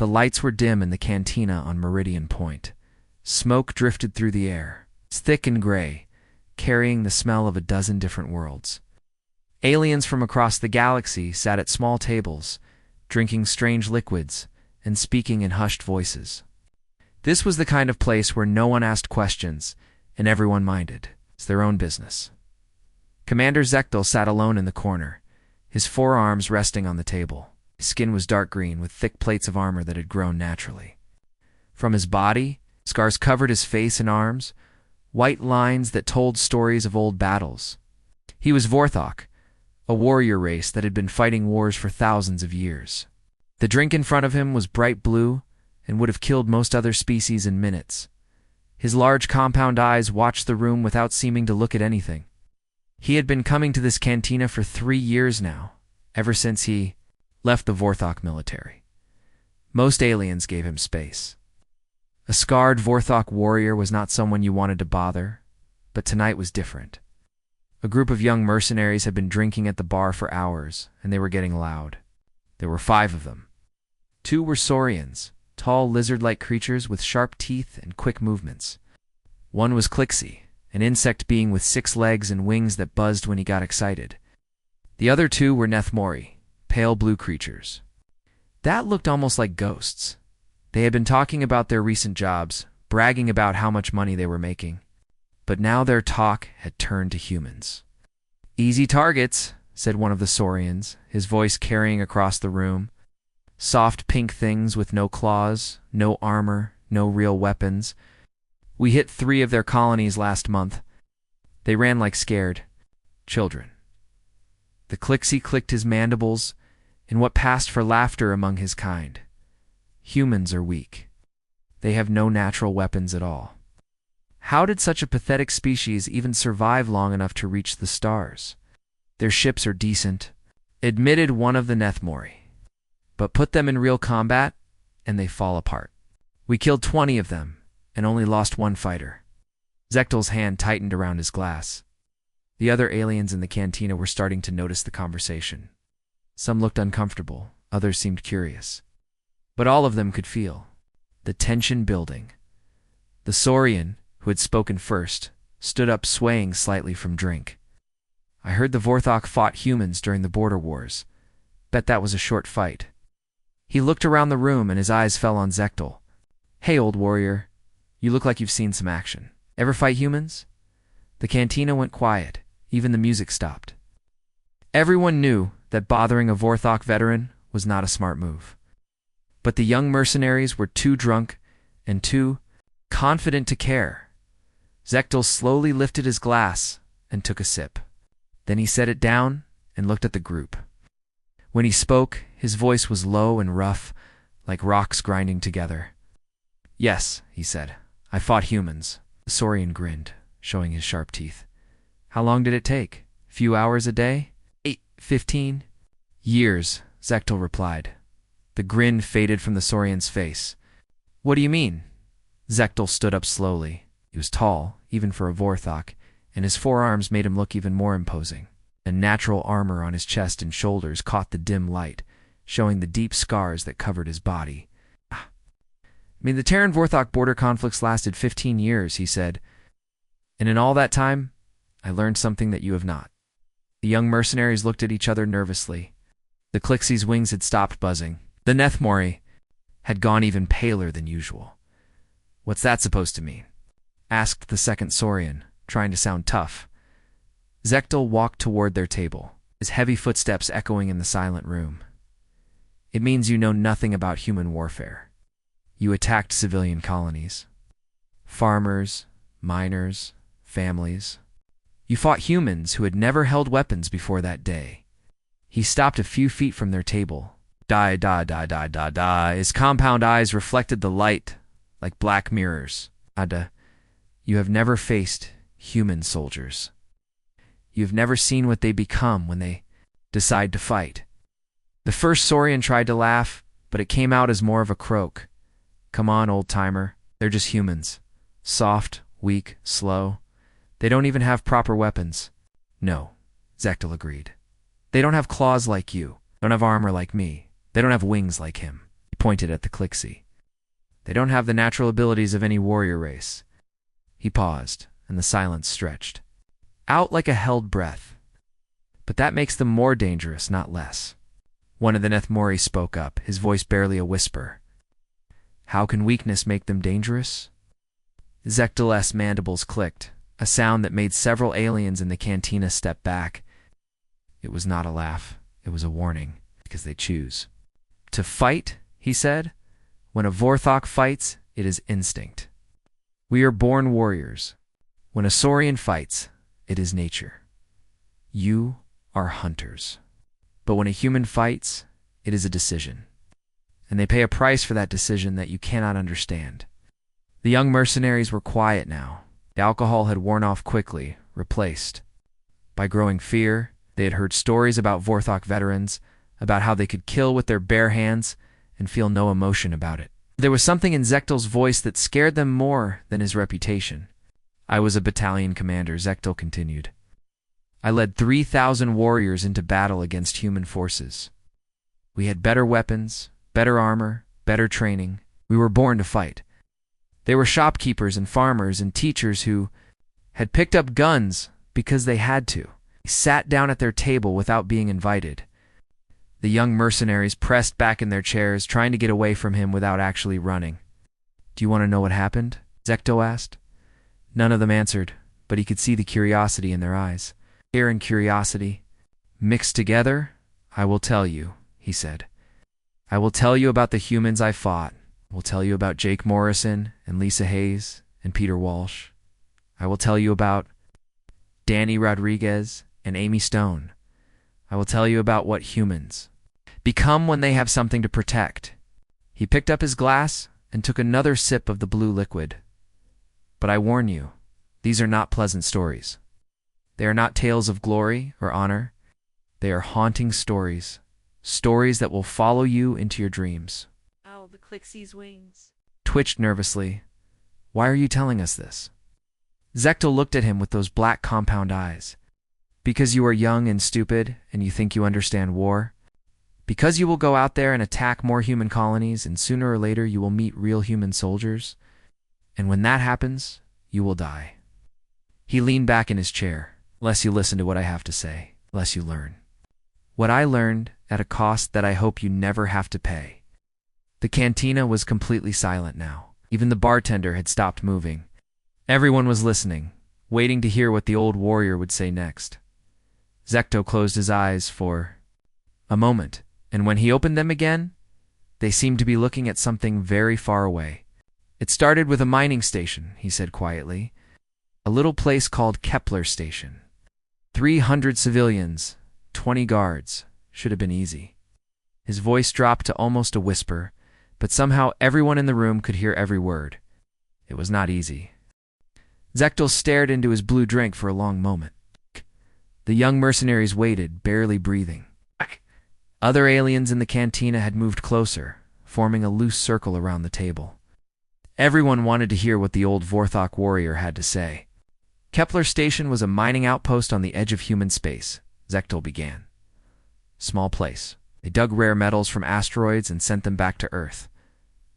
The lights were dim in the cantina on Meridian Point. Smoke drifted through the air, thick and gray, carrying the smell of a dozen different worlds. Aliens from across the galaxy sat at small tables, drinking strange liquids and speaking in hushed voices. This was the kind of place where no one asked questions and everyone minded. It's their own business. Commander Zechtel sat alone in the corner, his forearms resting on the table. His skin was dark green with thick plates of armor that had grown naturally. From his body, scars covered his face and arms, white lines that told stories of old battles. He was Vorthok, a warrior race that had been fighting wars for thousands of years. The drink in front of him was bright blue and would have killed most other species in minutes. His large compound eyes watched the room without seeming to look at anything. He had been coming to this cantina for 3 years now, ever since he left the Vorthok military. Most aliens gave him space. A scarred Vorthok warrior was not someone you wanted to bother, but tonight was different. A group of young mercenaries had been drinking at the bar for hours, and they were getting loud. There were 5 of them. 2 were saurians, tall lizard-like creatures with sharp teeth and quick movements. 1 was Clixie, an insect being with 6 legs and wings that buzzed when he got excited. The other 2 were Nethmori, pale blue creatures. That looked almost like ghosts. They had been talking about their recent jobs, bragging about how much money they were making. But now their talk had turned to humans. "Easy targets," said one of the saurians, his voice carrying across the room. "Soft pink things with no claws, no armor, no real weapons. We hit 3 of their colonies last month. They ran like scared children." The Clixie clicked his mandibles in what passed for laughter among his kind. Humans are weak. They have no natural weapons at all. How did such a pathetic species even survive long enough to reach the stars? "Their ships are decent," admitted one of the Nethmori. "But put them in real combat, and they fall apart. We killed 20 of them, and only lost 1 fighter." Zechtel's hand tightened around his glass. The other aliens in the cantina were starting to notice the conversation. Some looked uncomfortable, others seemed curious. But all of them could feel the tension building. The saurian, who had spoken first, stood up swaying slightly from drink. "I heard the Vorthok fought humans during the border wars. Bet that was a short fight." He looked around the room and his eyes fell on Zechtel. "Hey, old warrior, you look like you've seen some action. Ever fight humans?" The cantina went quiet. Even the music stopped. Everyone knew that bothering a Vorthok veteran was not a smart move. But the young mercenaries were too drunk and too confident to care. Zechtel slowly lifted his glass and took a sip. Then he set it down and looked at the group. When he spoke, his voice was low and rough, like rocks grinding together. "Yes," he said, "I fought humans." The saurian grinned, showing his sharp teeth. "How long did it take? Few hours a day? 8, 15? "Years," Zechtel replied. The grin faded from the saurian's face. "What do you mean?" Zechtel stood up slowly. He was tall, even for a Vorthok, and his forearms made him look even more imposing. A natural armor on his chest and shoulders caught the dim light, showing the deep scars that covered his body. The Terran-Vorthok border conflicts lasted 15 years, he said. "And in all that time, I learned something that you have not." The young mercenaries looked at each other nervously. The Clixie's wings had stopped buzzing. The Nethmori had gone even paler than usual. "What's that supposed to mean?" asked the second saurian, trying to sound tough. Zechtel walked toward their table, his heavy footsteps echoing in the silent room. "It means you know nothing about human warfare. You attacked civilian colonies. Farmers, miners, families. You fought humans who had never held weapons before that day." He stopped a few feet from their table. His compound eyes reflected the light like black mirrors. "You have never faced human soldiers. You have never seen what they become when they decide to fight." The first saurian tried to laugh, but it came out as more of a croak. "Come on, old-timer. They're just humans. Soft, weak, slow. They don't even have proper weapons." "No," Zechtel agreed. "They don't have claws like you. Don't have armor like me. They don't have wings like him." He pointed at the Clixie. They don't have the natural abilities of any warrior race. He paused, and the silence stretched out like a held breath. But that makes them more dangerous, not less. One of the Nethmori spoke up, his voice barely a whisper. How can weakness make them dangerous? Zechtel's mandibles clicked, a sound that made several aliens in the cantina step back. It was not a laugh, it was a warning, because they choose to fight, he said. When a Vorthok fights, it is instinct. We are born warriors. When a Saurian fights, it is nature. You are hunters. But when a human fights, it is a decision. And they pay a price for that decision that you cannot understand. The young mercenaries were quiet now. The alcohol had worn off quickly, replaced by growing fear. They had heard stories about Vorthok veterans, about how they could kill with their bare hands and feel no emotion about it. There was something in Zechtel's voice that scared them more than his reputation. I was a battalion commander, Zechtel continued. I led 3,000 warriors into battle against human forces. We had better weapons, better armor, better training. We were born to fight. They were shopkeepers and farmers and teachers who had picked up guns because they had to. They sat down at their table without being invited. The young mercenaries pressed back in their chairs, trying to get away from him without actually running. Do you want to know what happened? Zechtel asked. None of them answered, but he could see the curiosity in their eyes. Fear and curiosity mixed together. I will tell you, he said. I will tell you about the humans I fought. I will tell you about Jake Morrison and Lisa Hayes and Peter Walsh. I will tell you about Danny Rodriguez and Amy Stone. I will tell you about what humans become when they have something to protect. He picked up his glass and took another sip of the blue liquid. But I warn you, these are not pleasant stories. They are not tales of glory or honor. They are haunting stories, stories that will follow you into your dreams. Ow, the Clixie's wings twitched nervously. Why are you telling us this? Zechtel looked at him with those black compound eyes. Because you are young and stupid and you think you understand war? Because you will go out there and attack more human colonies and sooner or later you will meet real human soldiers? And when that happens, you will die. He leaned back in his chair. Less you listen to what I have to say, less you learn. What I learned at a cost that I hope you never have to pay. The cantina was completely silent now. Even the bartender had stopped moving. Everyone was listening, waiting to hear what the old warrior would say next. Zechtel closed his eyes for a moment, and when he opened them again, they seemed to be looking at something very far away. It started with a mining station, he said quietly. A little place called Kepler Station. 300 civilians, 20 guards. Should have been easy. His voice dropped to almost a whisper, but somehow everyone in the room could hear every word. It was not easy. Zechtel stared into his blue drink for a long moment. The young mercenaries waited, barely breathing. Other aliens in the cantina had moved closer, forming a loose circle around the table. Everyone wanted to hear what the old Vorthok warrior had to say. Kepler Station was a mining outpost on the edge of human space, Zechtel began. Small place. They dug rare metals from asteroids and sent them back to Earth.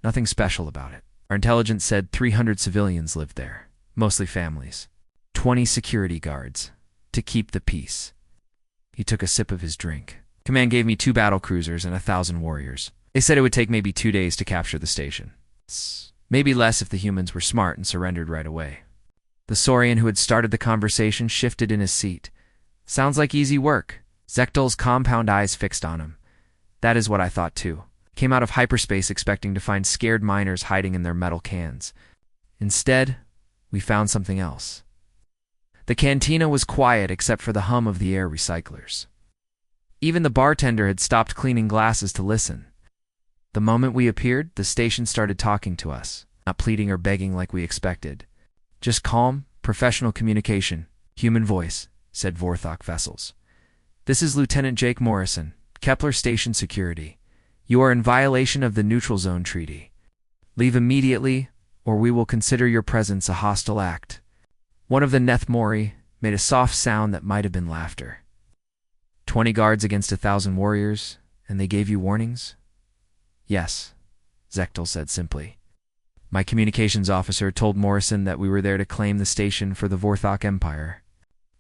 Nothing special about it. Our intelligence said 300 civilians lived there, mostly families. 20 security guards, to keep the peace. He took a sip of his drink. Command gave me 2 battle cruisers and 1,000 warriors. They said it would take maybe 2 days to capture the station. Maybe less if the humans were smart and surrendered right away. The Saurian who had started the conversation shifted in his seat. Sounds like easy work. Zechtel's compound eyes fixed on him. That is what I thought too. Came out of hyperspace expecting to find scared miners hiding in their metal cans. Instead, we found something else. The cantina was quiet except for the hum of the air recyclers. Even the bartender had stopped cleaning glasses to listen. The moment we appeared, the station started talking to us, not pleading or begging like we expected. Just calm, professional communication, human voice, said Vorthok vessels. This is Lieutenant Jake Morrison, Kepler Station Security. You are in violation of the Neutral Zone Treaty. Leave immediately, or we will consider your presence a hostile act. One of the Nethmori made a soft sound that might have been laughter. 20 guards against 1,000 warriors, and they gave you warnings? Yes, Zechtel said simply. My communications officer told Morrison that we were there to claim the station for the Vorthok Empire.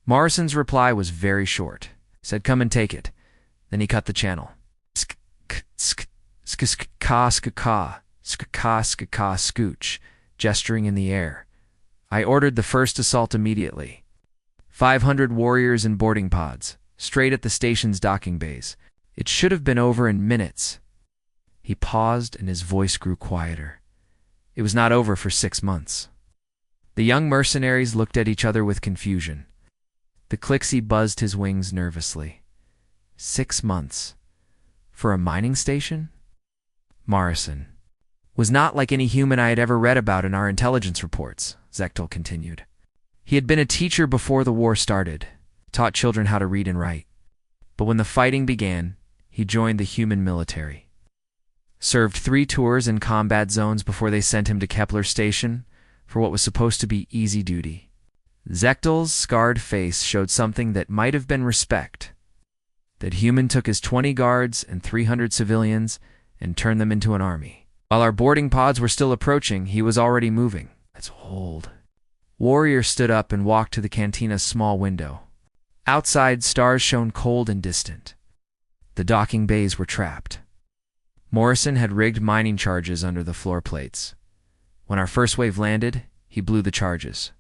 Morrison's reply was very short. He said, "Come and take it." Then he cut the channel. Scooch, gesturing in the air. I ordered the first assault immediately. 500 warriors in boarding pods, straight at the station's docking bays. It should have been over in minutes. He paused and his voice grew quieter. It was not over for 6 months. The young mercenaries looked at each other with confusion. The Clixie buzzed his wings nervously. 6 months. For a mining station? Morrison was not like any human I had ever read about in our intelligence reports, Zechtel continued. He had been a teacher before the war started, taught children how to read and write. But when the fighting began, he joined the human military. Served 3 tours in combat zones before they sent him to Kepler Station for what was supposed to be easy duty. Zechtel's scarred face showed something that might have been respect. That human took his 20 guards and 300 civilians and turned them into an army. While our boarding pods were still approaching, he was already moving. Let's hold. Warrior stood up and walked to the cantina's small window. Outside, stars shone cold and distant. The docking bays were trapped. Morrison had rigged mining charges under the floor plates. When our first wave landed, he blew the charges.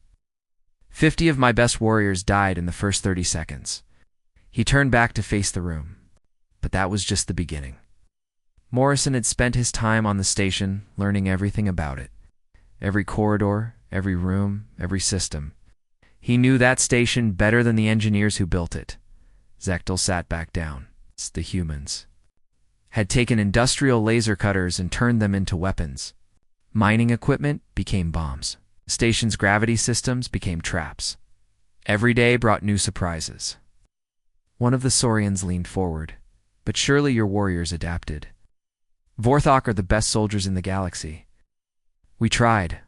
50 of my best warriors died in the first 30 seconds. He turned back to face the room. But that was just the beginning. Morrison had spent his time on the station learning everything about it. Every corridor, every room, every system. He knew that station better than the engineers who built it. Zechtel sat back down. The humans had taken industrial laser cutters and turned them into weapons. Mining equipment became bombs. The station's gravity systems became traps. Every day brought new surprises. One of the Saurians leaned forward. But surely your warriors adapted. Vorthok are the best soldiers in the galaxy. We tried,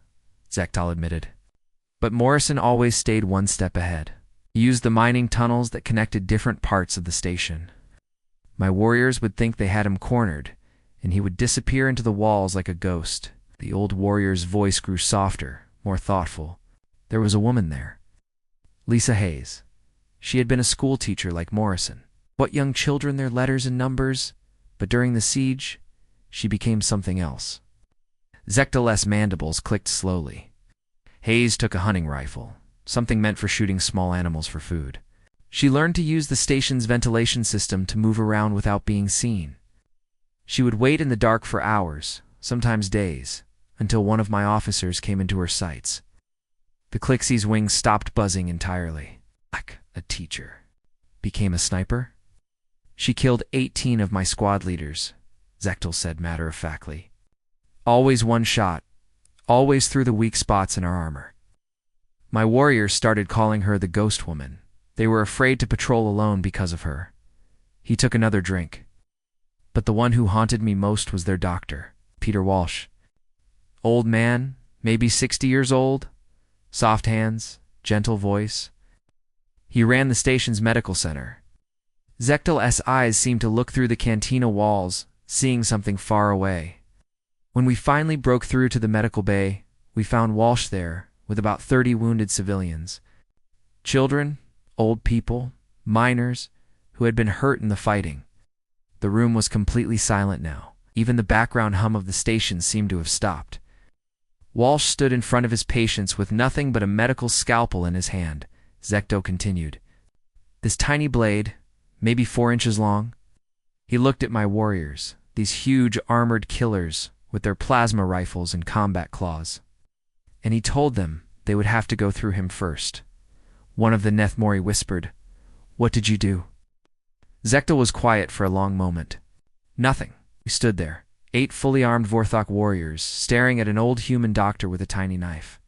Zechtel admitted. But Morrison always stayed one step ahead. He used the mining tunnels that connected different parts of the station. My warriors would think they had him cornered, and he would disappear into the walls like a ghost. The old warrior's voice grew softer, more thoughtful. There was a woman there. Lisa Hayes. She had been a school teacher like Morrison. What young children their letters and numbers, but during the siege, she became something else. Zechtel's mandibles clicked slowly. Hayes took a hunting rifle, something meant for shooting small animals for food. She learned to use the station's ventilation system to move around without being seen. She would wait in the dark for hours, sometimes days, until one of my officers came into her sights. The Clixie's wings stopped buzzing entirely. Like a teacher. Became a sniper? She killed 18 of my squad leaders, Zechtel said matter-of-factly. Always one shot, always through the weak spots in our armor. My warriors started calling her the Ghost Woman. They were afraid to patrol alone because of her. He took another drink. But the one who haunted me most was their doctor, Peter Walsh. Old man, maybe 60 years old, soft hands, gentle voice. He ran the station's medical center. Zechtel's eyes seemed to look through the cantina walls, seeing something far away. When we finally broke through to the medical bay, we found Walsh there with about 30 wounded civilians. Children, old people, miners, who had been hurt in the fighting. The room was completely silent now. Even the background hum of the station seemed to have stopped. Walsh stood in front of his patients with nothing but a medical scalpel in his hand. Zechtel continued. This tiny blade, maybe 4 inches long. He looked at my warriors, these huge armored killers with their plasma rifles and combat claws. And he told them they would have to go through him first. One of the Nethmori whispered, "What did you do?" Zechtel was quiet for a long moment. Nothing. We stood there, 8 fully armed Vorthok warriors, staring at an old human doctor with a tiny knife.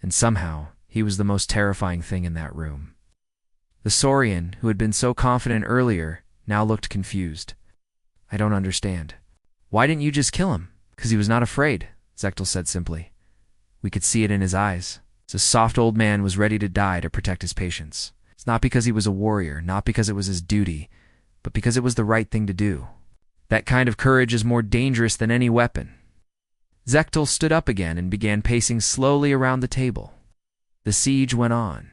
And somehow, he was the most terrifying thing in that room. The Saurian, who had been so confident earlier, now looked confused. "I don't understand." "Why didn't you just kill him?" "'Cause he was not afraid," Zechtel said simply. We could see it in his eyes. The soft old man was ready to die to protect his patients. It's not because he was a warrior, not because it was his duty, but because it was the right thing to do. That kind of courage is more dangerous than any weapon. Zechtel stood up again and began pacing slowly around the table. The siege went on.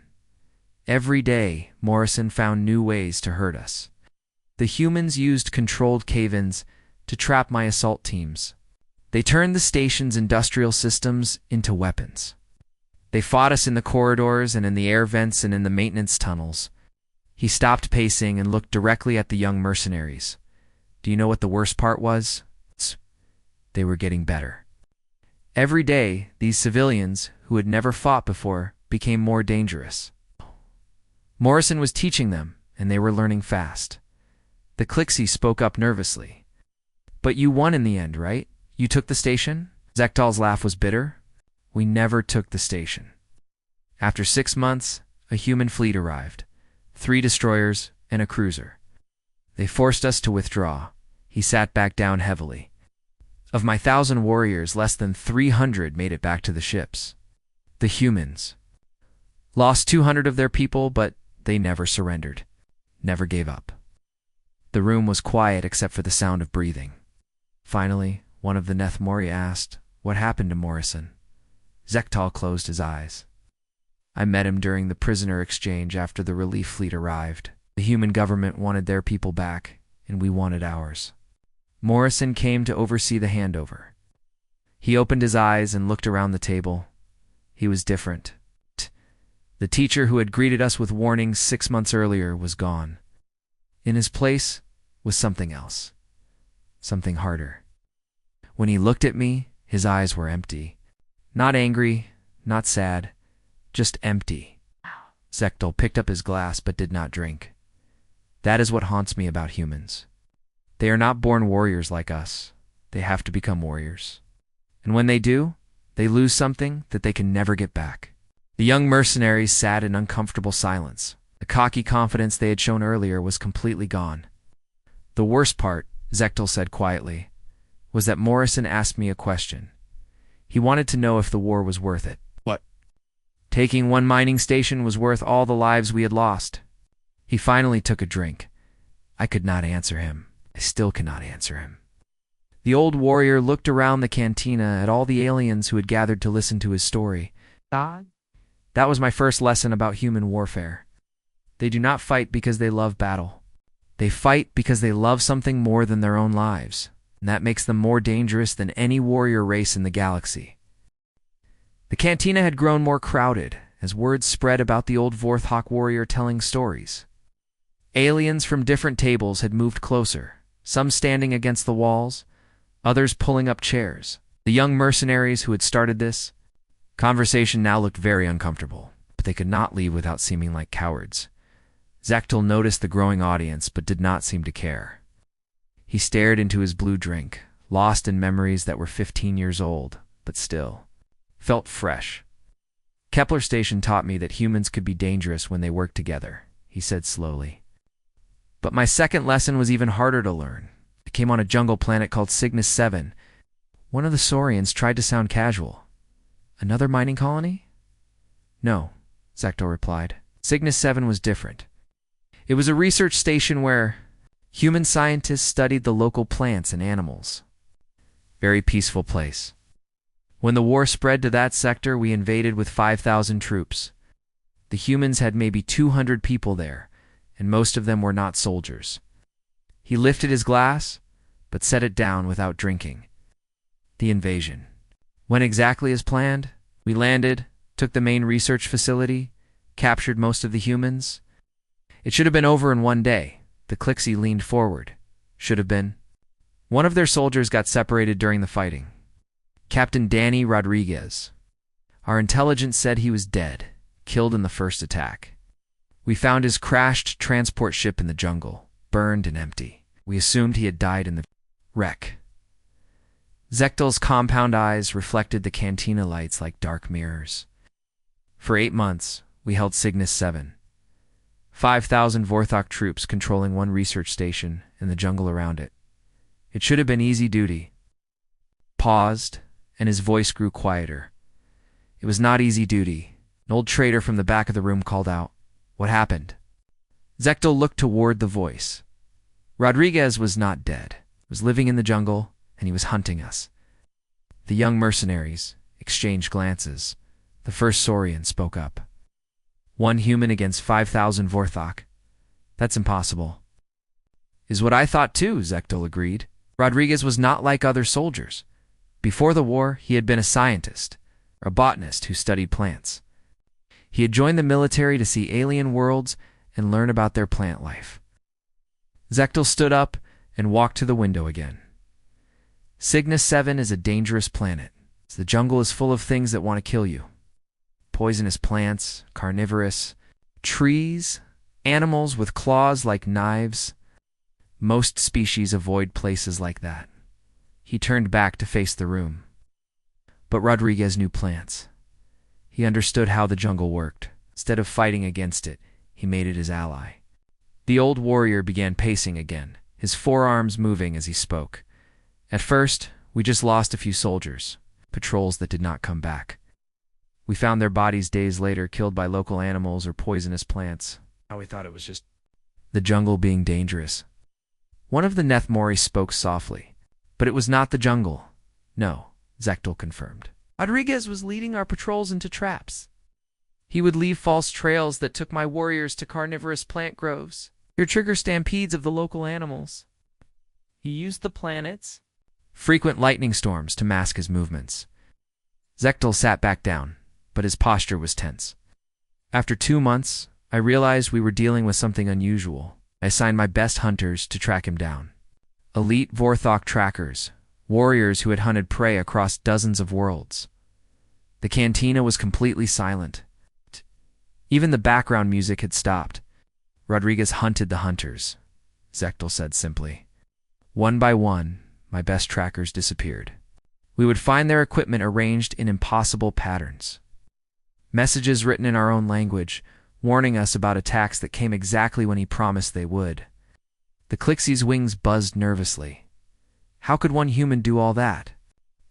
Every day, Morrison found new ways to hurt us. The humans used controlled cave-ins to trap my assault teams. They turned the station's industrial systems into weapons. They fought us in the corridors and in the air vents and in the maintenance tunnels. He stopped pacing and looked directly at the young mercenaries. Do you know what the worst part was? They were getting better. Every day, these civilians, who had never fought before, became more dangerous. Morrison was teaching them, and they were learning fast. The Clixie spoke up nervously. But you won in the end, right? You took the station? Zechtal's laugh was bitter. We never took the station. After 6 months, a human fleet arrived. 3 destroyers and a cruiser. They forced us to withdraw. He sat back down heavily. Of my 1,000 warriors, less than 300 made it back to the ships. The humans lost 200 of their people, but they never surrendered, never gave up. The room was quiet except for the sound of breathing. Finally, one of the Nethmori asked, "What happened to Morrison?" Zechtal closed his eyes. I met him during the prisoner exchange after the relief fleet arrived. The human government wanted their people back, and we wanted ours. Morrison came to oversee the handover. He opened his eyes and looked around the table. He was different. The teacher who had greeted us with warnings 6 months earlier was gone. In his place was something else. Something harder. When he looked at me, his eyes were empty. Not angry, not sad, just empty. Zechtel picked up his glass but did not drink. That is what haunts me about humans. They are not born warriors like us. They have to become warriors. And when they do, they lose something that they can never get back. The young mercenaries sat in uncomfortable silence. The cocky confidence they had shown earlier was completely gone. The worst part, Zechtel said quietly, was that Morrison asked me a question. He wanted to know if the war was worth it. What? Taking one mining station was worth all the lives we had lost. He finally took a drink. I could not answer him. I still cannot answer him. The old warrior looked around the cantina at all the aliens who had gathered to listen to his story. God? That was my first lesson about human warfare. They do not fight because they love battle. They fight because they love something more than their own lives, and that makes them more dangerous than any warrior race in the galaxy. The cantina had grown more crowded as words spread about the old Vorthok warrior telling stories. Aliens from different tables had moved closer, some standing against the walls, others pulling up chairs. The young mercenaries who had started this conversation now looked very uncomfortable, but they could not leave without seeming like cowards. Zechtel noticed the growing audience, but did not seem to care. He stared into his blue drink, lost in memories that were 15 years old, but still felt fresh. Kepler Station taught me that humans could be dangerous when they worked together, he said slowly. But my second lesson was even harder to learn. I came on a jungle planet called Signis 7. One of the Saurians tried to sound casual. Another mining colony? No, Zechtel replied. Signis 7 was different. It was a research station where human scientists studied the local plants and animals. Very peaceful place. When the war spread to that sector, we invaded with 5,000 troops. The humans had maybe 200 people there, and most of them were not soldiers. He lifted his glass, but set it down without drinking. The invasion went exactly as planned. We landed, took the main research facility, captured most of the humans. It should have been over in one day. The Clixie leaned forward. Should have been. One of their soldiers got separated during the fighting. Captain Danny Rodriguez. Our intelligence said he was dead, killed in the first attack. We found his crashed transport ship in the jungle, burned and empty. We assumed he had died in the wreck. Zechtel's compound eyes reflected the cantina lights like dark mirrors. For 8 months, we held Signis 7. 5,000 Vorthok troops controlling one research station and the jungle around it. It should have been easy duty. Paused, and his voice grew quieter. It was not easy duty. An old trader from the back of the room called out, "What happened?" Zechtel looked toward the voice. Rodriguez was not dead. He was living in the jungle, and he was hunting us. The young mercenaries exchanged glances. The first Saurian spoke up. One human against 5,000 Vorthok? That's impossible. Is what I thought too, Zechtel agreed. Rodriguez was not like other soldiers. Before the war, he had been a scientist, a botanist who studied plants. He had joined the military to see alien worlds and learn about their plant life. Zechtel stood up and walked to the window again. Signis 7 is a dangerous planet. The jungle is full of things that want to kill you. Poisonous plants, carnivorous, trees, animals with claws like knives. Most species avoid places like that. He turned back to face the room. But Rodriguez knew plants. He understood how the jungle worked. Instead of fighting against it, he made it his ally. The old warrior began pacing again, his forearms moving as he spoke. At first, we just lost a few soldiers, patrols that did not come back. We found their bodies days later, killed by local animals or poisonous plants. How we thought it was just the jungle being dangerous. One of the Nethmori spoke softly, but it was not the jungle. No, Zechtel confirmed. Rodriguez was leading our patrols into traps. He would leave false trails that took my warriors to carnivorous plant groves, or trigger stampedes of the local animals. He used the planet's frequent lightning storms to mask his movements. Zechtel sat back down, but his posture was tense. After 2 months, I realized we were dealing with something unusual. I assigned my best hunters to track him down. Elite Vorthok trackers, warriors who had hunted prey across dozens of worlds. The cantina was completely silent. Even the background music had stopped. Rodriguez hunted the hunters, Zechtel said simply. One by one, my best trackers disappeared. We would find their equipment arranged in impossible patterns. Messages written in our own language, warning us about attacks that came exactly when he promised they would. The Clixie's wings buzzed nervously. How could one human do all that?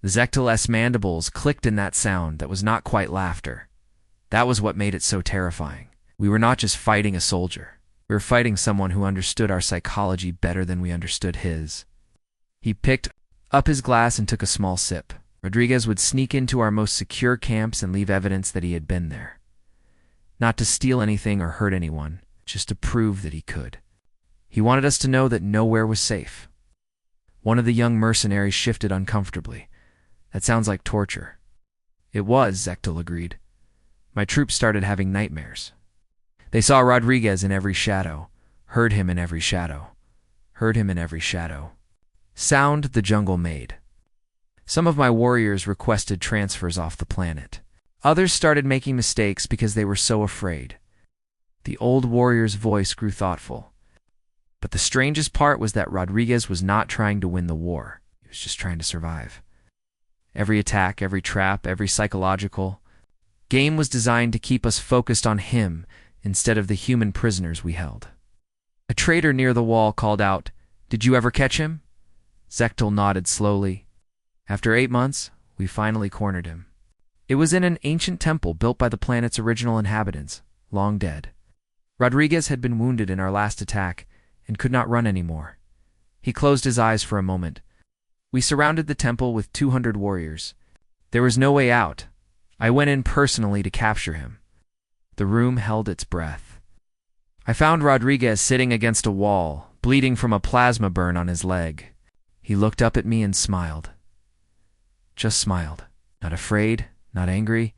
The Zechtel's mandibles clicked in that sound that was not quite laughter. That was what made it so terrifying. We were not just fighting a soldier. We were fighting someone who understood our psychology better than we understood his. He picked up his glass and took a small sip. Rodriguez would sneak into our most secure camps and leave evidence that he had been there. Not to steal anything or hurt anyone, just to prove that he could. He wanted us to know that nowhere was safe. One of the young mercenaries shifted uncomfortably. That sounds like torture. It was, Zechtel agreed. My troops started having nightmares. They saw Rodriguez in every shadow, heard him in every shadow, heard him in every shadow. Sound the jungle made. Some of my warriors requested transfers off the planet. Others started making mistakes because they were so afraid. The old warrior's voice grew thoughtful. But the strangest part was that Rodriguez was not trying to win the war. He was just trying to survive. Every attack, every trap, every psychological game was designed to keep us focused on him instead of the human prisoners we held. A trader near the wall called out, "Did you ever catch him?" Zechtel nodded slowly. After 8 months, we finally cornered him. It was in an ancient temple built by the planet's original inhabitants, long dead. Rodriguez had been wounded in our last attack and could not run anymore. He closed his eyes for a moment. We surrounded the temple with 200 warriors. There was no way out. I went in personally to capture him. The room held its breath. I found Rodriguez sitting against a wall, bleeding from a plasma burn on his leg. He looked up at me and smiled. Just smiled. Not afraid, not angry,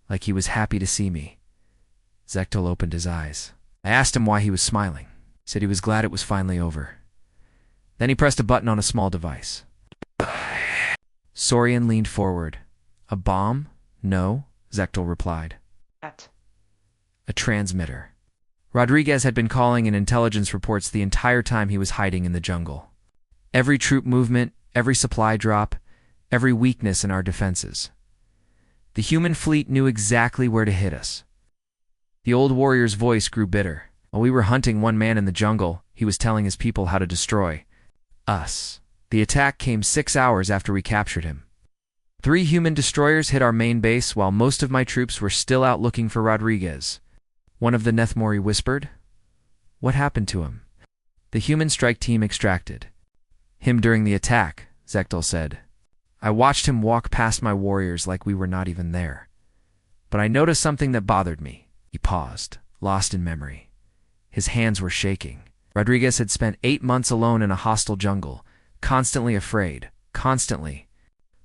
like he was happy to see me. Zechtel opened his eyes. I asked him why he was smiling. He said he was glad it was finally over. Then he pressed a button on a small device. Saurian leaned forward. A bomb? No, Zechtel replied. A transmitter. Rodriguez had been calling in intelligence reports the entire time he was hiding in the jungle. Every troop movement, every supply drop, every weakness in our defenses. The human fleet knew exactly where to hit us. The old warrior's voice grew bitter. While we were hunting one man in the jungle, he was telling his people how to destroy us. The attack came 6 hours after we captured him. 3 human destroyers hit our main base while most of my troops were still out looking for Rodriguez. One of the Nethmori whispered, "What happened to him?" The human strike team extracted him during the attack, Zechtel said. I watched him walk past my warriors like we were not even there. But I noticed something that bothered me. He paused, lost in memory. His hands were shaking. Rodriguez had spent 8 months alone in a hostile jungle, constantly afraid, constantly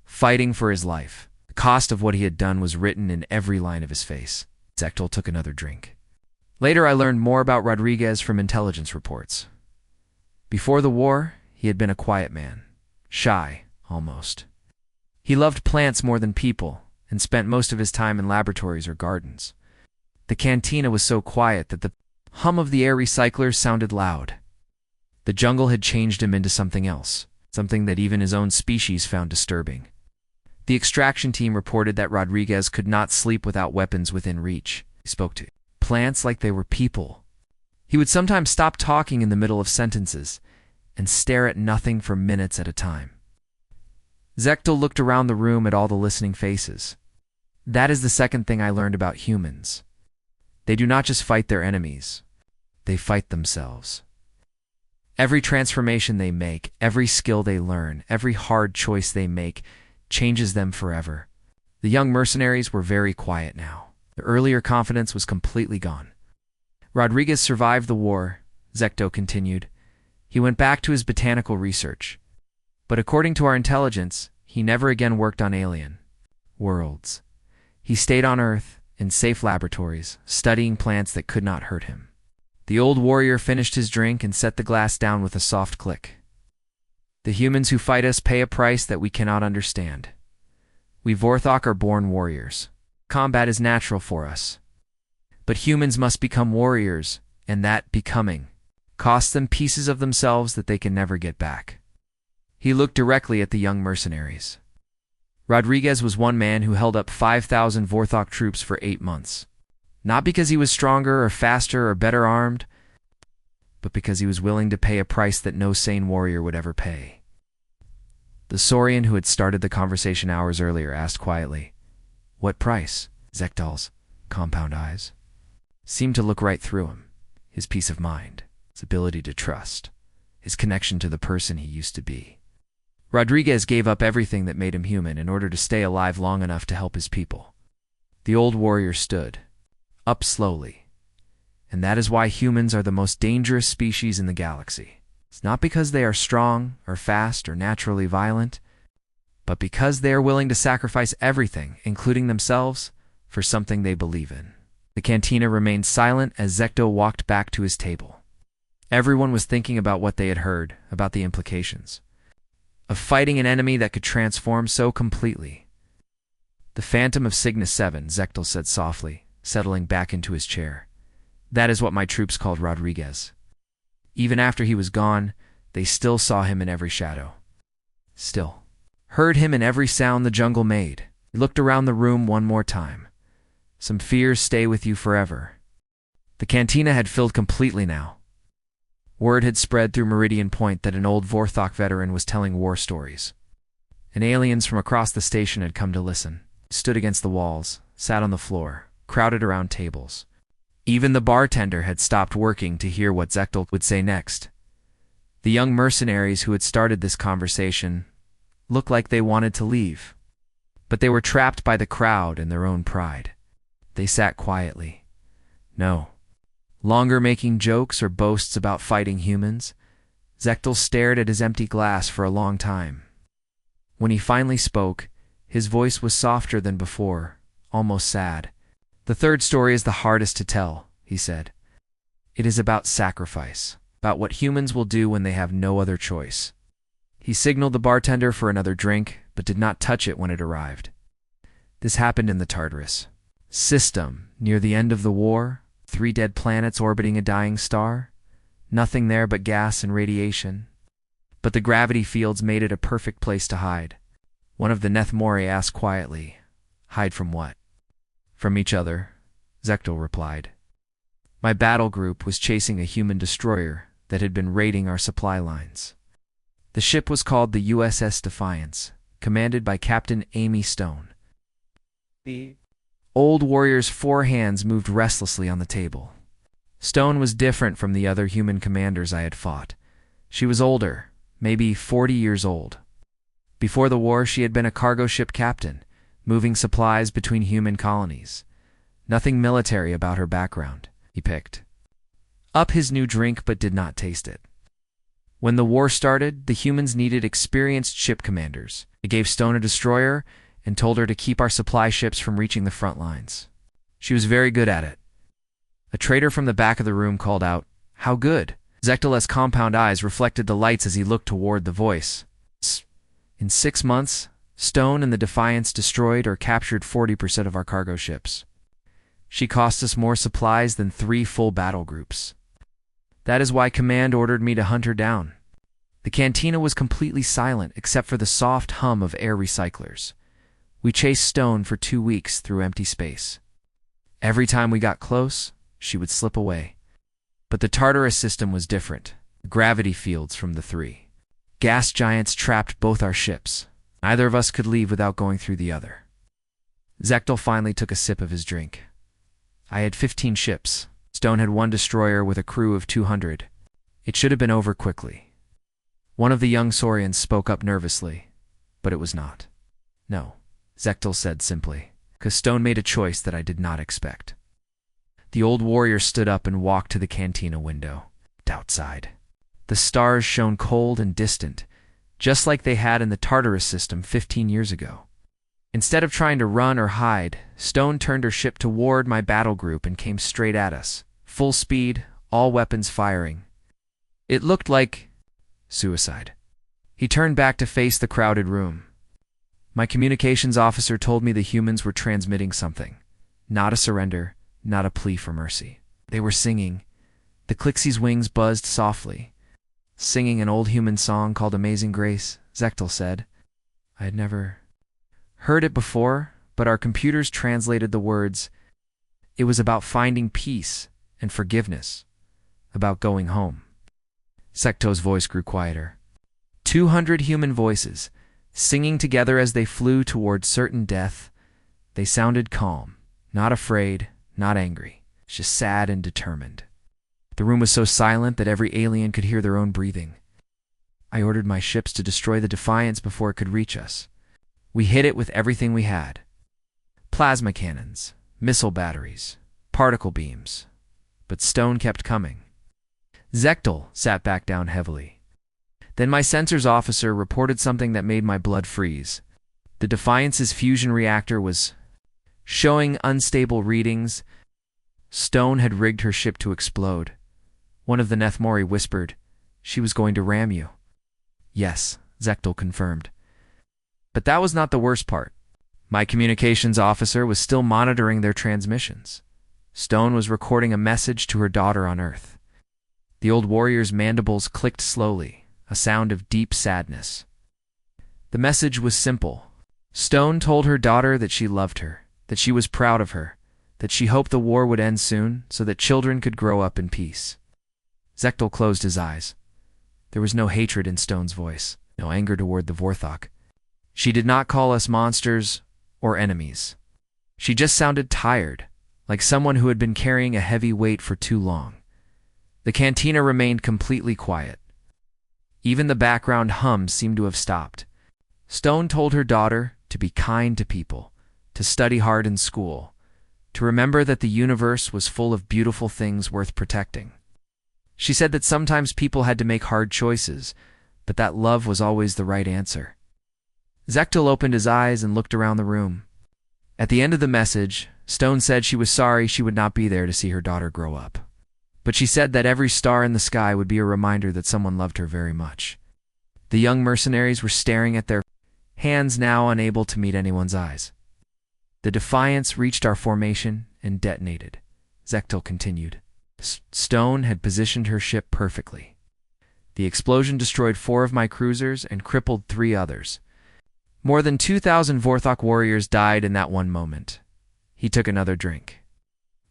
fighting for his life. The cost of what he had done was written in every line of his face. Zectel took another drink. Later, I learned more about Rodriguez from intelligence reports. Before the war, he had been a quiet man, shy, almost. He loved plants more than people, and spent most of his time in laboratories or gardens. The cantina was so quiet that the hum of the air recyclers sounded loud. The jungle had changed him into something else, something that even his own species found disturbing. The extraction team reported that Rodriguez could not sleep without weapons within reach. He spoke to plants like they were people. He would sometimes stop talking in the middle of sentences and stare at nothing for minutes at a time. Zectel looked around the room at all the listening faces. That is the second thing I learned about humans. They do not just fight their enemies, they fight themselves. Every transformation they make, every skill they learn, every hard choice they make changes them forever. The young mercenaries were very quiet now. Their earlier confidence was completely gone. Rodriguez survived the war, Zecto continued. He went back to his botanical research. But according to our intelligence, he never again worked on alien worlds. He stayed on Earth, in safe laboratories, studying plants that could not hurt him. The old warrior finished his drink and set the glass down with a soft click. The humans who fight us pay a price that we cannot understand. We Vorthok are born warriors. Combat is natural for us. But humans must become warriors, and that becoming costs them pieces of themselves that they can never get back. He looked directly at the young mercenaries. Rodriguez was one man who held up 5,000 Vorthok troops for 8 months. Not because he was stronger or faster or better armed, but because he was willing to pay a price that no sane warrior would ever pay. The Saurian who had started the conversation hours earlier asked quietly, "What price?" Zectal's compound eyes seemed to look right through him. His peace of mind, his ability to trust, his connection to the person he used to be. Rodriguez gave up everything that made him human in order to stay alive long enough to help his people. The old warrior stood, up slowly. And that is why humans are the most dangerous species in the galaxy. It's not because they are strong or fast or naturally violent, but because they are willing to sacrifice everything, including themselves, for something they believe in. The cantina remained silent as Zecto walked back to his table. Everyone was thinking about what they had heard, about the implications of fighting an enemy that could transform so completely. "The Phantom of Signis 7, Zectel said softly, settling back into his chair. "That is what my troops called Rodriguez. Even after he was gone, they still saw him in every shadow. Still heard him in every sound the jungle made." He looked around the room one more time. "Some fears stay with you forever." The cantina had filled completely now. Word had spread through Meridian Point that an old Vorthok veteran was telling war stories. And aliens from across the station had come to listen, stood against the walls, sat on the floor, crowded around tables. Even the bartender had stopped working to hear what Zectel would say next. The young mercenaries who had started this conversation looked like they wanted to leave, but they were trapped by the crowd and their own pride. They sat quietly. No longer making jokes or boasts about fighting humans. Zectel stared at his empty glass for a long time. When he finally spoke, his voice was softer than before, almost sad. "The third story is the hardest to tell," he said. "It is about sacrifice, about what humans will do when they have no other choice." He signaled the bartender for another drink, but did not touch it when it arrived. This happened in the Tartarus system, near the end of the war. 3 dead planets orbiting a dying star. Nothing there but gas and radiation. But the gravity fields made it a perfect place to hide. One of the Nethmori asked quietly, "Hide from what?" "From each other," Zectel replied. "My battle group was chasing a human destroyer that had been raiding our supply lines. The ship was called the USS Defiance, commanded by Captain Amy Stone." The old warrior's 4 hands moved restlessly on the table. Stone was different from the other human commanders I had fought. She was older, maybe 40 years old. Before the war, she had been a cargo ship captain, moving supplies between human colonies. Nothing military about her background. He picked up his new drink but did not taste it. When the war started, the humans needed experienced ship commanders. They gave Stone a destroyer and told her to keep our supply ships from reaching the front lines. She was very good at it. A trader from the back of the room called out, "How good?" Zechtel's compound eyes reflected the lights as he looked toward the voice. In 6 months, Stone and the Defiance destroyed or captured 40% of our cargo ships. She cost us more supplies than 3 full battle groups. That is why Command ordered me to hunt her down. The cantina was completely silent except for the soft hum of air recyclers. We chased Stone for 2 weeks through empty space. Every time we got close, she would slip away. But the Tartarus system was different. Gravity fields from the 3 gas giants trapped both our ships. Neither of us could leave without going through the other. Zechtel finally took a sip of his drink. I had 15 ships. Stone had 1 destroyer with a crew of 200. It should have been over quickly. One of the young Saurians spoke up nervously, but it was not. "No," Zechtel said simply, because Stone made a choice that I did not expect. The old warrior stood up and walked to the cantina window. Outside, the stars shone cold and distant, just like they had in the Tartarus system 15 years ago. Instead of trying to run or hide, Stone turned her ship toward my battle group and came straight at us, full speed, all weapons firing. It looked like suicide. He turned back to face the crowded room. My communications officer told me the humans were transmitting something. Not a surrender, not a plea for mercy. They were singing. The Clixie's wings buzzed softly. "Singing an old human song called Amazing Grace," Zechtel said. I had never heard it before, but our computers translated the words. It was about finding peace and forgiveness, about going home. Zechtel's voice grew quieter. 200 human voices, singing together as they flew toward certain death. They sounded calm, not afraid, not angry, just sad and determined. The room was so silent that every alien could hear their own breathing. I ordered my ships to destroy the Defiance before it could reach us. We hit it with everything we had. Plasma cannons, missile batteries, particle beams. But Stone kept coming. Zechtel sat back down heavily. Then my sensors officer reported something that made my blood freeze. The Defiance's fusion reactor was showing unstable readings. Stone had rigged her ship to explode. One of the Nethmori whispered, "She was going to ram you." "Yes," Zechtel confirmed. But that was not the worst part. My communications officer was still monitoring their transmissions. Stone was recording a message to her daughter on Earth. The old warrior's mandibles clicked slowly, a sound of deep sadness. The message was simple. Stone told her daughter that she loved her, that she was proud of her, that she hoped the war would end soon so that children could grow up in peace. Zechtel closed his eyes. There was no hatred in Stone's voice, no anger toward the Vorthok. She did not call us monsters or enemies. She just sounded tired, like someone who had been carrying a heavy weight for too long. The cantina remained completely quiet. Even the background hum seemed to have stopped. Stone told her daughter to be kind to people, to study hard in school, to remember that the universe was full of beautiful things worth protecting. She said that sometimes people had to make hard choices, but that love was always the right answer. Zechtel opened his eyes and looked around the room. At the end of the message, Stone said she was sorry she would not be there to see her daughter grow up. But she said that every star in the sky would be a reminder that someone loved her very much. The young mercenaries were staring at their hands, now unable to meet anyone's eyes. The Defiance reached our formation and detonated. Zechtel continued. Stone had positioned her ship perfectly. The explosion destroyed 4 of my cruisers and crippled 3 others. More than 2,000 Vorthok warriors died in that one moment. He took another drink.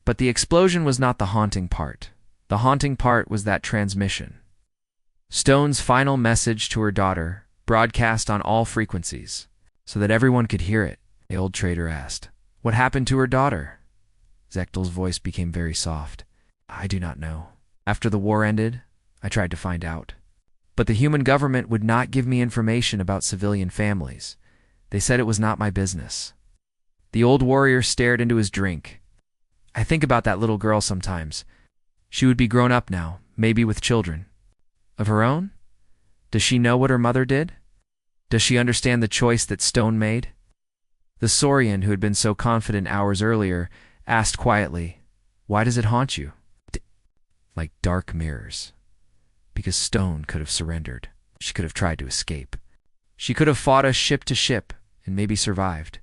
But the explosion was not the haunting part. The haunting part was that transmission. Stone's final message to her daughter, broadcast on all frequencies, so that everyone could hear it. The old trader asked, "What happened to her daughter?" Zechtel's voice became very soft. "I do not know. After the war ended, I tried to find out. But the human government would not give me information about civilian families. They said it was not my business. The old warrior stared into his drink. I think about that little girl sometimes. She would be grown up now, maybe with children. Of her own? Does she know what her mother did? Does she understand the choice that Stone made? The Saurian, who had been so confident hours earlier, asked quietly, "Why does it haunt you?" Like dark mirrors. Because Stone could have surrendered. She could have tried to escape. She could have fought us ship to ship and maybe survived.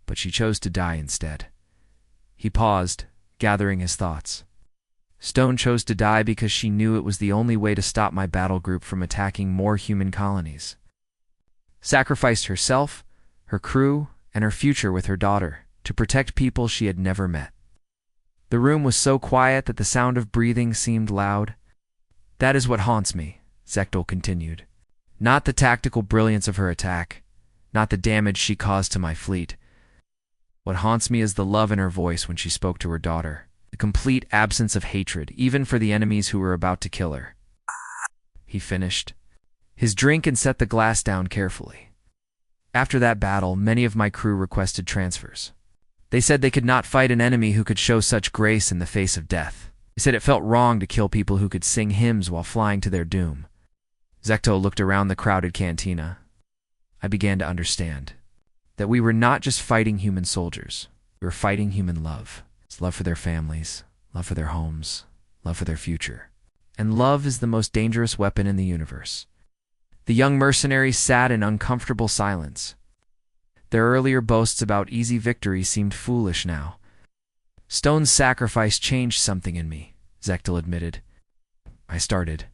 But she chose to die instead. He paused, gathering his thoughts. Stone chose to die because she knew it was the only way to stop my battle group from attacking more human colonies. Sacrificed herself, her crew, and her future with her daughter to protect people she had never met. The room was so quiet that the sound of breathing seemed loud. That is what haunts me, Zechtel continued. Not the tactical brilliance of her attack, not the damage she caused to my fleet. What haunts me is the love in her voice when she spoke to her daughter, the complete absence of hatred, even for the enemies who were about to kill her. He finished his drink and set the glass down carefully. After that battle, many of my crew requested transfers. They said they could not fight an enemy who could show such grace in the face of death. They said it felt wrong to kill people who could sing hymns while flying to their doom. Zechtel looked around the crowded cantina. I began to understand that we were not just fighting human soldiers. We were fighting human love. It's love for their families, love for their homes, love for their future. And love is the most dangerous weapon in the universe. The young mercenaries sat in uncomfortable silence. Their earlier boasts about easy victory seemed foolish now. Stone's sacrifice changed something in me, Zechtel admitted. I started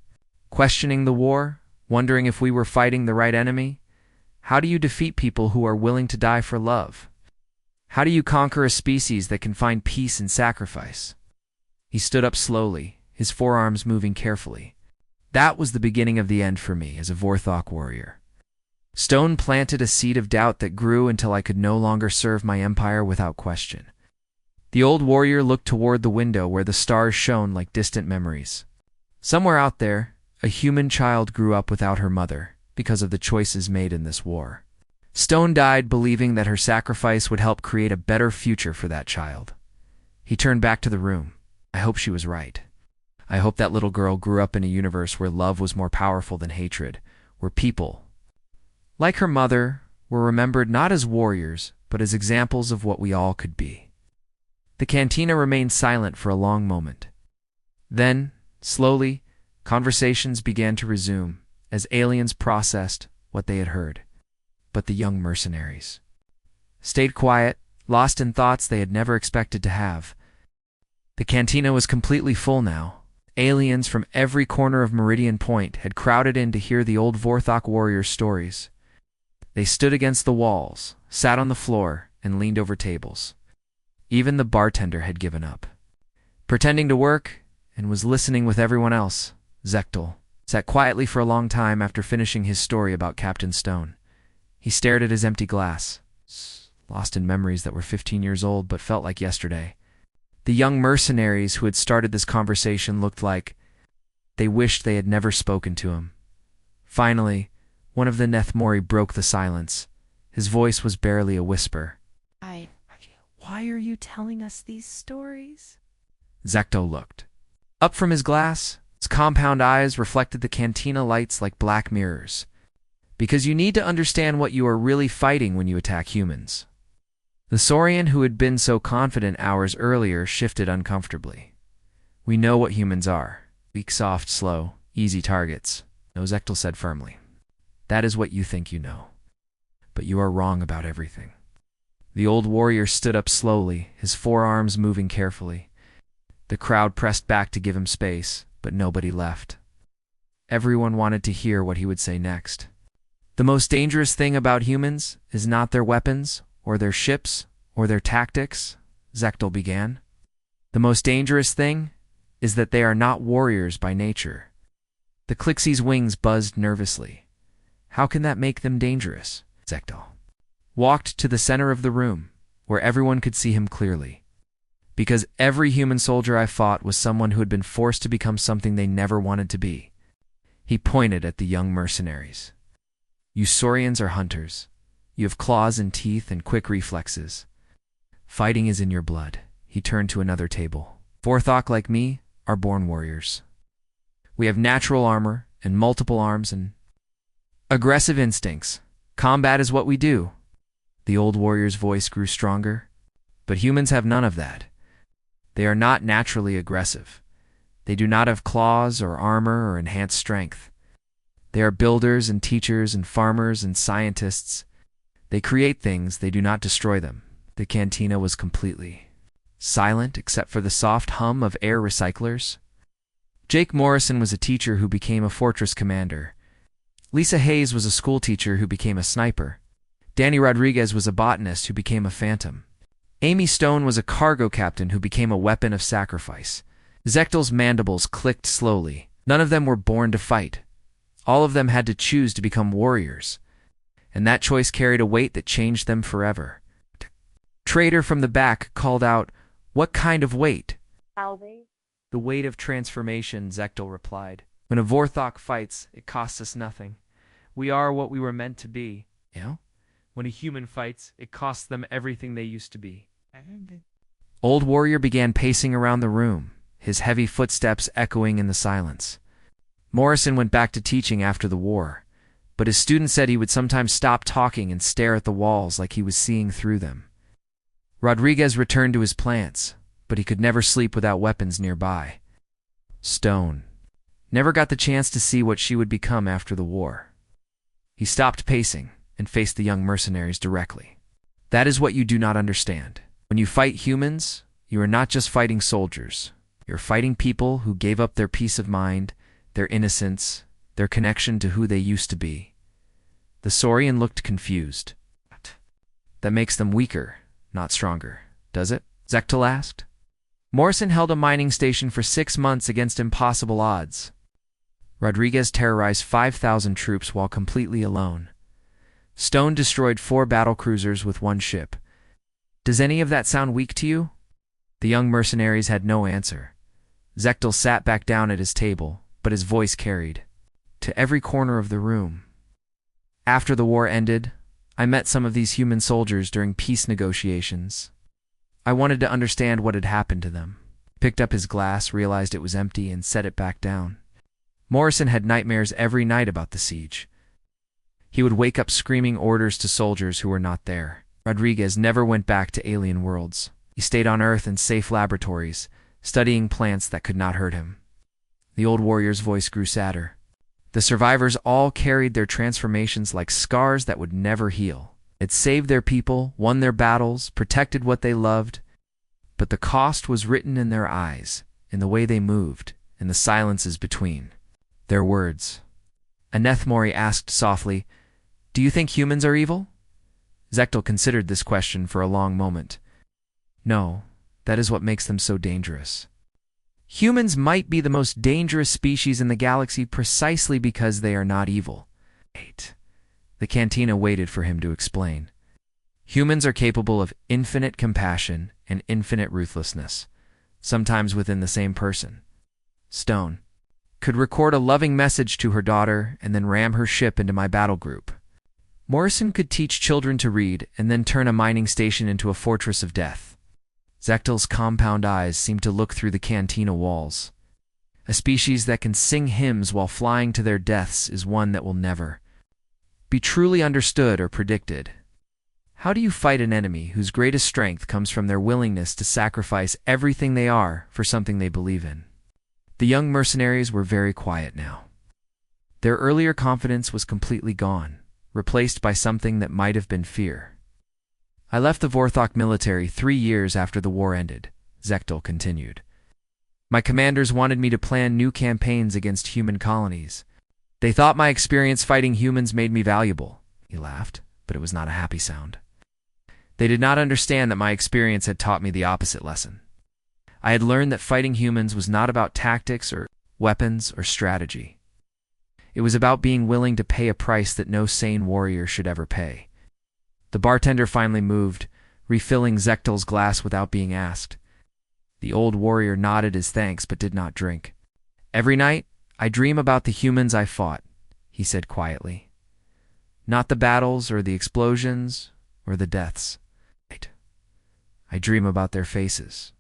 questioning the war, wondering if we were fighting the right enemy. How do you defeat people who are willing to die for love? How do you conquer a species that can find peace in sacrifice? He stood up slowly, his forearms moving carefully. That was the beginning of the end for me as a Vorthok warrior. Stone planted a seed of doubt that grew until I could no longer serve my empire without question. The old warrior looked toward the window where the stars shone like distant memories. Somewhere out there, a human child grew up without her mother because of the choices made in this war. Stone died believing that her sacrifice would help create a better future for that child. He turned back to the room. I hope she was right. I hope that little girl grew up in a universe where love was more powerful than hatred, where people, like her mother, were remembered not as warriors, but as examples of what we all could be. The cantina remained silent for a long moment. Then, slowly, conversations began to resume as aliens processed what they had heard. But the young mercenaries stayed quiet, lost in thoughts they had never expected to have. The cantina was completely full now. Aliens from every corner of Meridian Point had crowded in to hear the old Vorthok warriors' stories. They stood against the walls, sat on the floor, and leaned over tables. Even the bartender had given up, pretending to work, and was listening with everyone else. Zechtel sat quietly for a long time after finishing his story about Captain Stone. He stared at his empty glass, lost in memories that were 15 years old but felt like yesterday. The young mercenaries who had started this conversation looked like they wished they had never spoken to him. Finally, one of the Nethmori broke the silence. His voice was barely a whisper. Why are you telling us these stories? Zechtel looked up from his glass. His compound eyes reflected the cantina lights like black mirrors. Because you need to understand what you are really fighting when you attack humans. The Saurian who had been so confident hours earlier shifted uncomfortably. We know what humans are. Weak, soft, slow, easy targets. No, Zechtel said firmly. That is what you think you know. But you are wrong about everything. The old warrior stood up slowly, his forearms moving carefully. The crowd pressed back to give him space, but nobody left. Everyone wanted to hear what he would say next. The most dangerous thing about humans is not their weapons, or their ships, or their tactics, Zechtel began. The most dangerous thing is that they are not warriors by nature. The Clixie's wings buzzed nervously. How can that make them dangerous? Zechtel walked to the center of the room, where everyone could see him clearly. Because every human soldier I fought was someone who had been forced to become something they never wanted to be. He pointed at the young mercenaries. You Saurians are hunters. You have claws and teeth and quick reflexes. Fighting is in your blood. He turned to another table. Vorthok like me are born warriors. We have natural armor and multiple arms and aggressive instincts. Combat is what we do. The old warrior's voice grew stronger. But humans have none of that. They are not naturally aggressive. They do not have claws or armor or enhanced strength. They are builders and teachers and farmers and scientists. They create things, they do not destroy them. The cantina was completely silent except for the soft hum of air recyclers. Jake Morrison was a teacher who became a fortress commander. Lisa Hayes was a schoolteacher who became a sniper. Danny Rodriguez was a botanist who became a phantom. Amy Stone was a cargo captain who became a weapon of sacrifice. Zechtel's mandibles clicked slowly. None of them were born to fight. All of them had to choose to become warriors. And that choice carried a weight that changed them forever. Trader from the back called out, "What kind of weight?" Salve. "The weight of transformation," Zechtel replied. "When a Vorthok fights, it costs us nothing. We are what we were meant to be." Yeah? When a human fights, it costs them everything they used to be. Old Warrior began pacing around the room, his heavy footsteps echoing in the silence. Morrison went back to teaching after the war, but his students said he would sometimes stop talking and stare at the walls like he was seeing through them. Rodriguez returned to his plants, but he could never sleep without weapons nearby. Stone never got the chance to see what she would become after the war. He stopped pacing and faced the young mercenaries directly. "That is what you do not understand. When you fight humans, you are not just fighting soldiers. You're fighting people who gave up their peace of mind, their innocence, their connection to who they used to be." The Saurian looked confused. "That makes them weaker, not stronger, does it?" Zechtel asked. "Morrison held a mining station for 6 months against impossible odds. Rodriguez terrorized 5,000 troops while completely alone. Stone destroyed 4 battlecruisers with 1 ship. Does any of that sound weak to you?" The young mercenaries had no answer. Zechtel sat back down at his table, but his voice carried to every corner of the room. "After the war ended, I met some of these human soldiers during peace negotiations. I wanted to understand what had happened to them." Picked up his glass, realized it was empty, and set it back down. Morrison had nightmares every night about the siege. He would wake up screaming orders to soldiers who were not there. Rodriguez never went back to alien worlds. He stayed on Earth in safe laboratories, studying plants that could not hurt him. The old warrior's voice grew sadder. The survivors all carried their transformations like scars that would never heal. It saved their people, won their battles, protected what they loved, but the cost was written in their eyes, in the way they moved, in the silences between their words. Aneth Mori asked softly, "Do you think humans are evil?" Zechtel considered this question for a long moment. "No, that is what makes them so dangerous. Humans might be the most dangerous species in the galaxy precisely because they are not evil." Wait. The cantina waited for him to explain. "Humans are capable of infinite compassion and infinite ruthlessness, sometimes within the same person. Stone could record a loving message to her daughter and then ram her ship into my battle group. Morrison could teach children to read and then turn a mining station into a fortress of death." Zechtel's compound eyes seemed to look through the cantina walls. "A species that can sing hymns while flying to their deaths is one that will never be truly understood or predicted. How do you fight an enemy whose greatest strength comes from their willingness to sacrifice everything they are for something they believe in?" The young mercenaries were very quiet now. Their earlier confidence was completely gone, replaced by something that might have been fear. "I left the Vorthok military 3 years after the war ended," Zechtel continued. "My commanders wanted me to plan new campaigns against human colonies. They thought my experience fighting humans made me valuable." He laughed, but it was not a happy sound. "They did not understand that my experience had taught me the opposite lesson. I had learned that fighting humans was not about tactics or weapons or strategy. It was about being willing to pay a price that no sane warrior should ever pay." The bartender finally moved, refilling Zechtel's glass without being asked. The old warrior nodded his thanks but did not drink. "Every night, I dream about the humans I fought, he said quietly. Not the battles or the explosions or the deaths. I dream about their faces.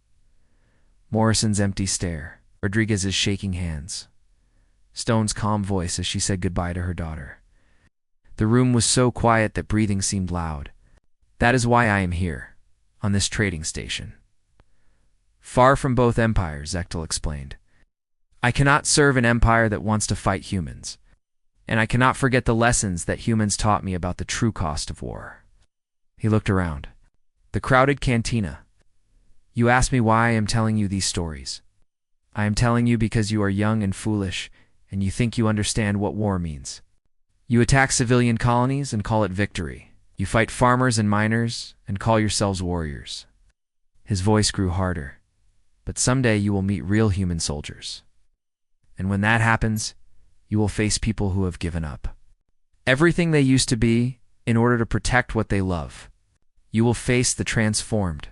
Morrison's empty stare, Rodriguez's shaking hands, Stone's calm voice as she said goodbye to her daughter. The room was so quiet that breathing seemed loud. That is why I am here, on this trading station. Far from both empires, Zechtel explained. I cannot serve an empire that wants to fight humans, and I cannot forget the lessons that humans taught me about the true cost of war. He looked around. The crowded cantina. You ask me why I am telling you these stories. I am telling you because you are young and foolish, and you think you understand what war means. You attack civilian colonies and call it victory. You fight farmers and miners and call yourselves warriors. His voice grew harder. But someday you will meet real human soldiers. And when that happens, you will face people who have given up everything they used to be in order to protect what they love. You will face the transformed.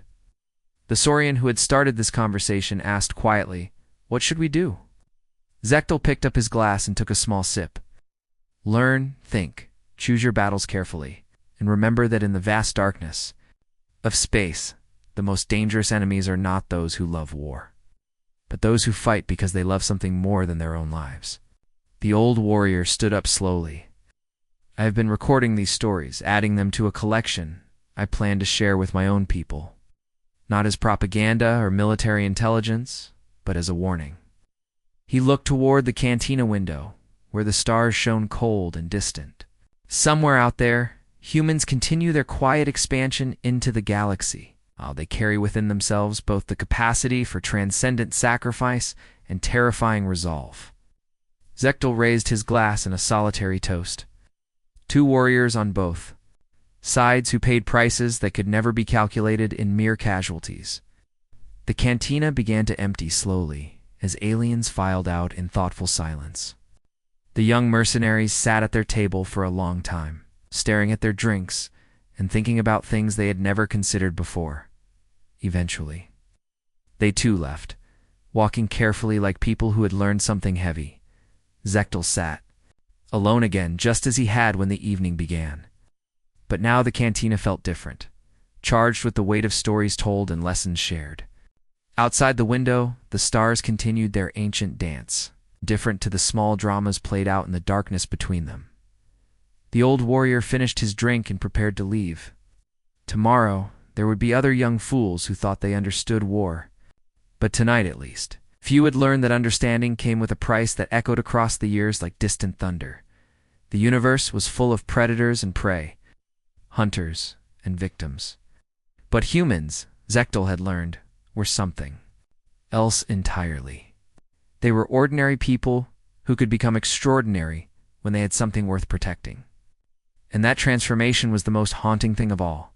The Saurian who had started this conversation asked quietly, "What should we do?" Zechtel picked up his glass and took a small sip. Learn, think, choose your battles carefully, and remember that in the vast darkness of space, the most dangerous enemies are not those who love war, but those who fight because they love something more than their own lives. The old warrior stood up slowly. I have been recording these stories, adding them to a collection I plan to share with my own people, not as propaganda or military intelligence, but as a warning. He looked toward the cantina window, where the stars shone cold and distant. Somewhere out there, humans continue their quiet expansion into the galaxy. They carry within themselves both the capacity for transcendent sacrifice and terrifying resolve. Zechtel raised his glass in a solitary toast. Two warriors on both sides who paid prices that could never be calculated in mere casualties. The cantina began to empty slowly as aliens filed out in thoughtful silence. The young mercenaries sat at their table for a long time, staring at their drinks and thinking about things they had never considered before. Eventually, they too left, walking carefully like people who had learned something heavy. Zechtel sat, alone again just as he had when the evening began. But now the cantina felt different, charged with the weight of stories told and lessons shared. Outside the window, the stars continued their ancient dance, different to the small dramas played out in the darkness between them. The old warrior finished his drink and prepared to leave. Tomorrow, there would be other young fools who thought they understood war. But tonight, at least, few had learned that understanding came with a price that echoed across the years like distant thunder. The universe was full of predators and prey, hunters and victims. But humans, Zechtel had learned, were something else entirely. They were ordinary people who could become extraordinary when they had something worth protecting. And that transformation was the most haunting thing of all.